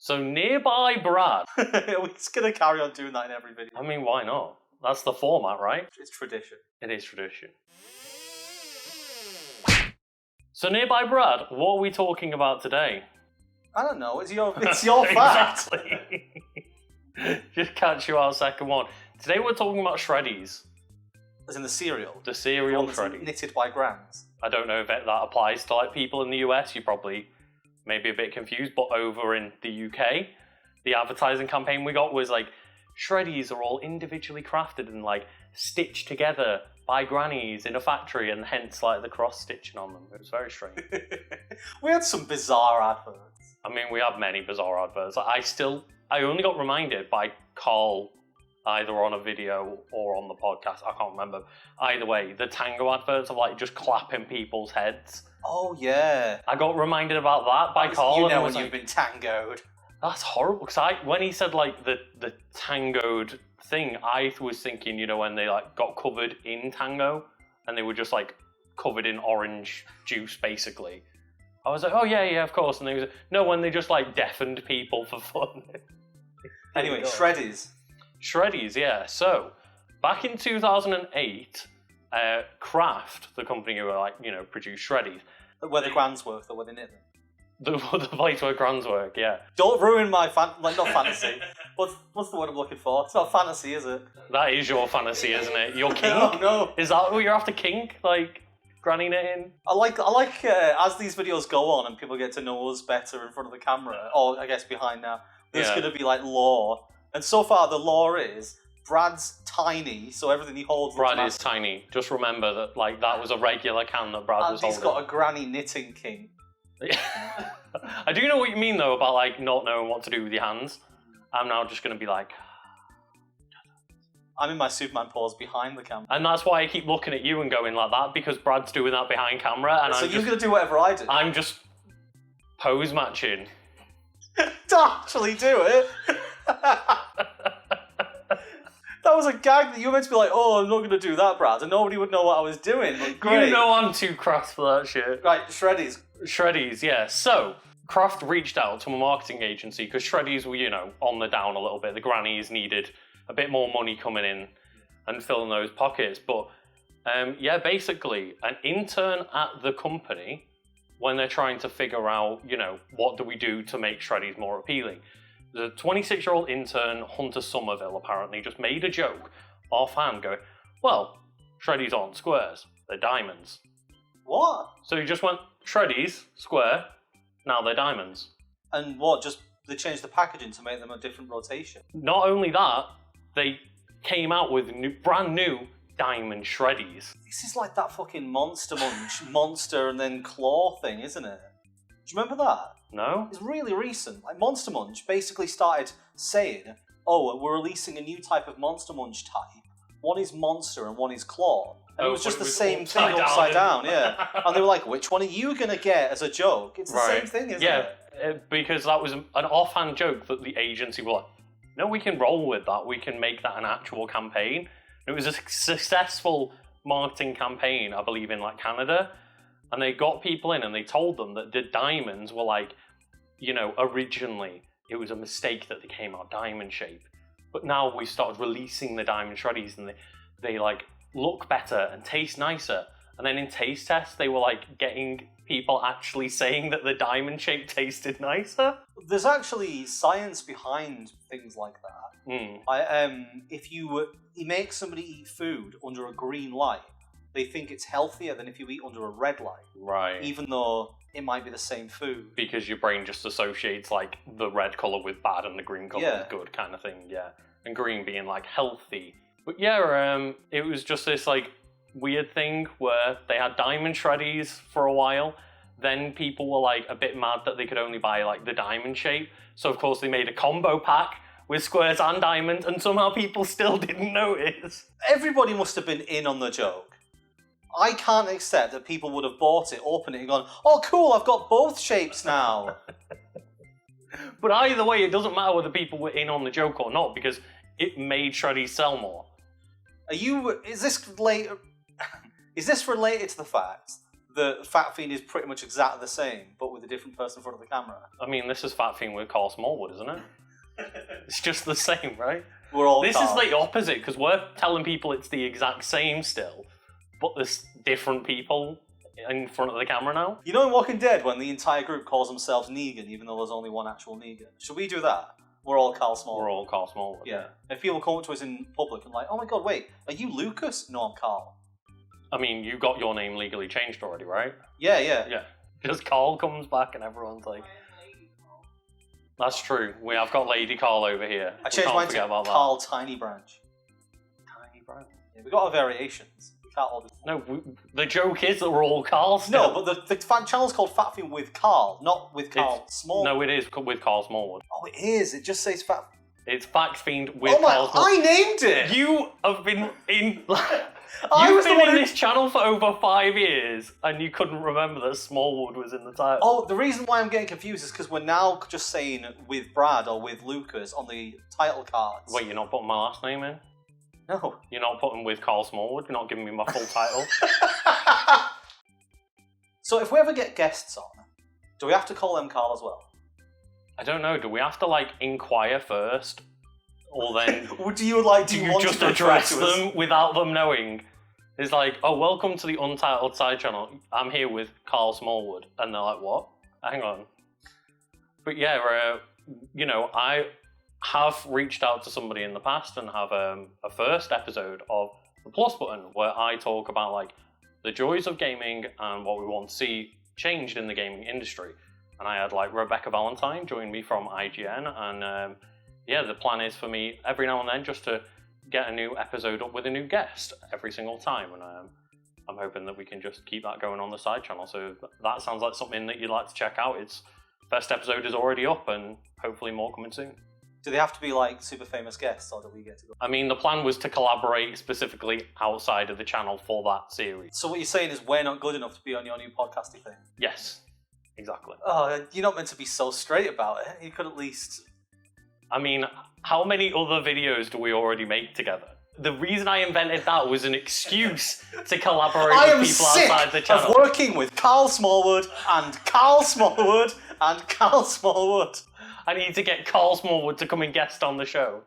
So nearby Brad. We're just going to carry on doing that in every video. I mean, why not? That's the format, right? It's tradition. It is tradition. So nearby Brad, what are we talking about today? I don't know. It's your fact. Exactly. Just catch you out second one. Today we're talking about Shreddies. As in the cereal? The cereal Shreddies. Shreddies. Knitted by Grams. I don't know if that applies to like people in the US. You probably may be a bit confused, but over in the UK, the advertising campaign we got was like, Shreddies are all individually crafted and like stitched together by grannies in a factory, and hence like the cross stitching on them. It was very strange. We had some bizarre adverts. I mean, we have many bizarre adverts. I only got reminded by Carl, either on a video or on the podcast. I can't remember. Either way, the Tango adverts of like just clapping people's heads. Oh yeah. I got reminded about that by Carl. You and I know was when like, you've been tangoed. That's horrible. Because when he said like the tangoed thing, I was thinking, you know, when they like got covered in tango and they were just like covered in orange juice, basically. I was like, oh yeah, of course. And they was like, no, when they just like deafened people for fun. Anyway, Shreddies. Shreddies, yeah. So back in 2008, Kraft, the company who like produced Shreddies, Where the Grans work, or where they knit them. The place where Grans work, yeah. Don't ruin my not fantasy. What's the word I'm looking for? It's not fantasy, is it? That is your fantasy, isn't it? Your kink? No. Is that what you're after, kink? Like granny knitting? I like as these videos go on and people get to know us better in front of the camera, or I guess behind now, there's going to be like lore. And so far the lore is Brad's tiny, so everything he holds... Brad is tiny. Just remember that like that was a regular can that Brad was holding. He's got a granny knitting kink. I do know what you mean though about like not knowing what to do with your hands. I'm now just going to be like... I'm in my Superman pose behind the camera. And that's why I keep looking at you and going like that, because Brad's doing that behind camera. And so you're going to do whatever I do? I'm just pose matching. Don't actually do it! That was a gag that you were meant to be like, oh, I'm not going to do that, Brad. And nobody would know what I was doing. Like, great. You know I'm too crass for that shit. Right, Shreddies. Shreddies, yeah. So, Kraft reached out to a marketing agency because Shreddies were, on the down a little bit. The grannies needed a bit more money coming in and filling those pockets. But, basically, an intern at the company, when they're trying to figure out, what do we do to make Shreddies more appealing, the 26-year-old intern, Hunter Somerville, apparently just made a joke offhand going, well, Shreddies aren't squares, they're diamonds. What? So he just went, Shreddies, square, now they're diamonds. And what, just they changed the packaging to make them a different rotation? Not only that, they came out with brand new diamond Shreddies. This is like that fucking Monster Munch, Monster and then Claw thing, isn't it? Do you remember that? No? It's really recent. Like Monster Munch basically started saying, oh, we're releasing a new type of Monster Munch type. One is Monster and one is Claw. And it was just the same thing upside down, yeah. And they were like, which one are you going to get as a joke? It's the same thing, isn't it? Yeah, because that was an offhand joke that the agency were like, no, we can roll with that. We can make that an actual campaign. And it was a successful marketing campaign, I believe, in like Canada. And they got people in and they told them that the diamonds were like, originally it was a mistake that they came out diamond shape. But now we started releasing the diamond Shreddies and they like look better and taste nicer. And then in taste tests, they were like getting people actually saying that the diamond shape tasted nicer. There's actually science behind things like that. If you make somebody eat food under a green light, they think it's healthier than if you eat under a red light. Right. Even though it might be the same food. Because your brain just associates like the red colour with bad and the green colour with good kind of thing, yeah. And green being like healthy. But yeah, it was just this like weird thing where they had diamond Shreddies for a while. Then people were like a bit mad that they could only buy like the diamond shape. So of course they made a combo pack with squares and diamond, and somehow people still didn't notice. Everybody must have been in on the joke. I can't accept that people would have bought it, opened it and gone, oh cool, I've got both shapes now. But either way, it doesn't matter whether people were in on the joke or not, because it made Shreddies sell more. Is this related to the fact the Fat Fiend is pretty much exactly the same, but with a different person in front of the camera. I mean, this is Fat Fiend with Carl Smallwood, isn't it? It's just the same, right? We're all This Carl. is the opposite, because we're telling people it's the exact same still, but there's different people in front of the camera now. You know in Walking Dead when the entire group calls themselves Negan, even though there's only one actual Negan? Should we do that? We're all Carl Smallwood. We're all Carl Smallwood. Yeah. If people come up to us in public and like, oh my god, wait, are you Lucas? No, I'm Carl. I mean, you got your name legally changed already, right? Yeah, yeah. Yeah. Just Carl comes back and everyone's like... That's true. We have got Lady Carl over here. I changed mine to Carl Tiny Branch. Tiny Branch? Yeah, we got our variations. We can't all be... No, the joke is that we're all Carl still. No, but the fan channel's called Fat Fiend with Carl, not with Carl Smallwood. No, it is with Carl Smallwood. Oh, it is. It just says Fat... It's Fat Fiend with Carl Smallwood. I named it! You have been in... You've been in this channel for over 5 years, and you couldn't remember that Smallwood was in the title. Oh, the reason why I'm getting confused is because we're now just saying with Brad or with Lucas on the title cards. Wait, you're not putting my last name in? No. You're not putting with Carl Smallwood? You're not giving me my full title? So if we ever get guests on, do we have to call them Carl as well? I don't know. Do we have to, like, inquire first? Or then... Do you want just to address them without them knowing? It's like, oh, welcome to the Untitled Side Channel. I'm here with Carl Smallwood. And they're like, what? Hang on. But yeah, you know, I have reached out to somebody in the past and have a first episode of The Plus Button where I talk about, like, the joys of gaming and what we want to see changed in the gaming industry. And I had, like, Rebecca Valentine join me from IGN. And, yeah, the plan is for me every now and then just to get a new episode up with a new guest every single time, and I'm hoping that we can just keep that going on the side channel. So that sounds like something that you'd like to check out. Its first episode is already up, and hopefully more coming soon. Do they have to be like super famous guests, or do we get to go? I mean, the plan was to collaborate specifically outside of the channel for that series. So what you're saying is we're not good enough to be on your new podcasty thing? Yes, exactly. Oh, you're not meant to be so straight about it. You could at least... I mean, how many other videos do we already make together? The reason I invented that was an excuse to collaborate with people outside the channel. I am sick of working with Carl Smallwood and Carl Smallwood and Carl Smallwood. I need to get Carl Smallwood to come and guest on the show.